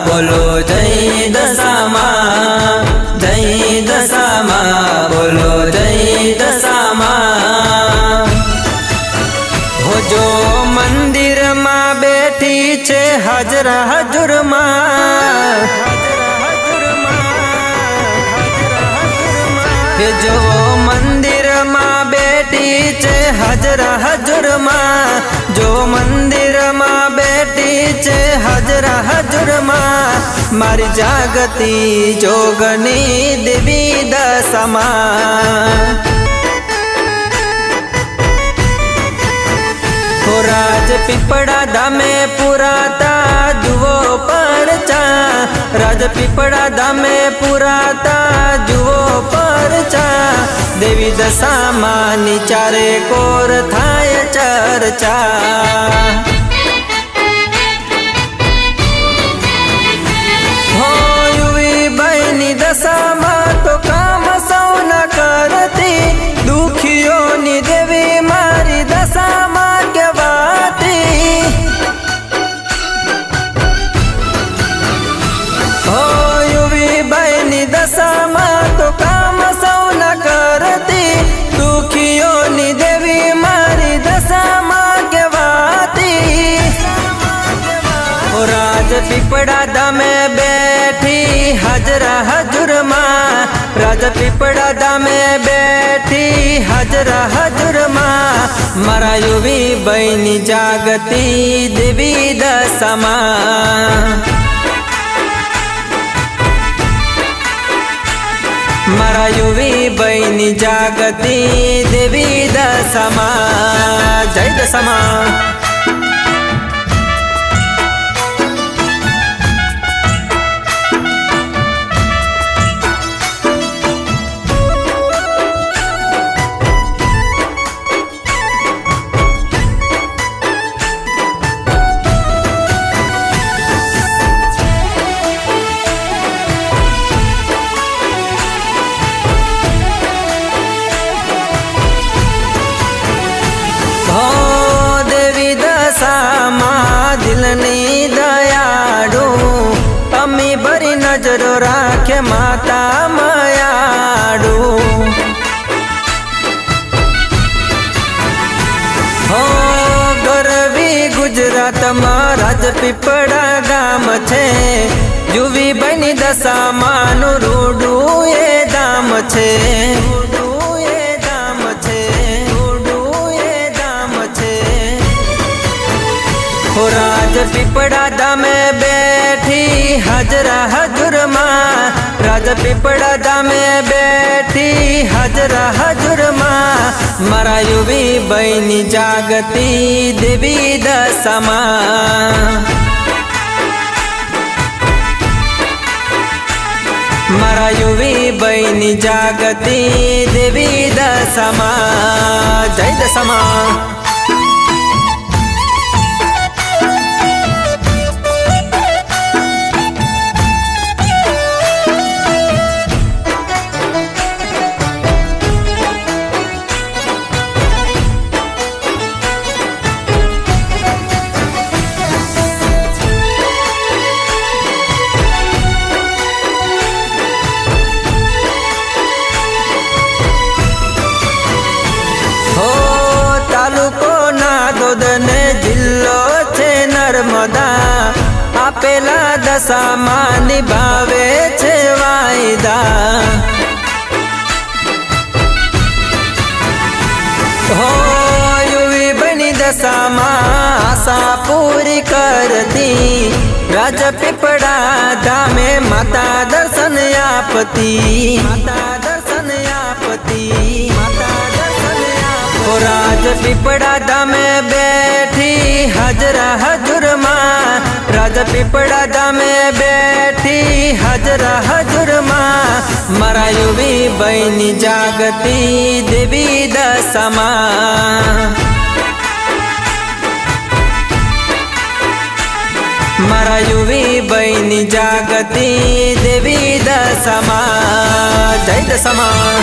બોલો જય દશામાં, જય દશામાં, બોલો જય દશામાં। હો જો મંદિરમાં બેઠી છે હાજરા હજુરમાં, જો મંદિરમાં બેઠી છે હાજરા હજુરમાં, જો મંદિરમાં બેઠી છે હાજરા હજુરમાં, મારી જાગતી જોગની દેવી દશામાં। હો રાજપીપળા ધામે પુરાતા જુઓ પરચા, રાજપીપળા ધામે પુરાતા જુઓ પરચા, દેવી દશામાંની ચારે કોર થાય ચર્ચા। હો યુવી ભાઈની દશામાં તો કામ સૌ ન કરતી, દુખીઓની દેવી મારી દશામાં કહેવાતી। હો યુવી ભાઈની દશામાં તો કામ સૌ ન કરતી, દુખીઓની દેવી મારી દશામાં કહેવાતી। રાજપીપળા ધામે બેઠી હાજરા હજુરમાં, રાજપીપળા ધામે બેઠી હાજરા હજુરમાં, મારા યુવી બહેની જાગતી દેવી દશામાં। મારા યુવી બહેની જાગતી દેવી દશામાં, જય દશામાં। દિલની દયાળુ અમી ભરી નજરો રાખે માતા મયાળુ। હો ગરવી ગુજરાતમાં રાજપીપળા ગામ છે, યુવી બની દશામાંનું રૂડું એ ધામ છે। હો રાજપીપળા ધામે બેઠી હાજરા હજુરમાં, રાજપીપળા ધામે બેઠી હાજરા હજુરમાં, મારા યુવી બહેની જાગતી દેવી દશામાં। મારા યુવી બહેની જાગતી દેવી દશામાં, જય દશામાં। તાલુકો નાદોદ ને જિલ્લો છે નર્મદા, આપેલા દશામાં નિભાવે છે વાયદા। હો યુવી બની દશામાં આશા પૂરી કરતી, રાજપીપળા ધામે માતા દર્શન આપતી, માતા દર્શન આપતી, માતા રાજપીપળા ધામે બેઠી હાજરા હજુરમાં, રાજપીપળા ધામે બેઠી હાજરા હજુરમાં, મારા યુવી બહેની જાગતી દેવી દશામાં। મારા યુવી બહેની જાગતી દેવી દશામાં, જય દશામાં।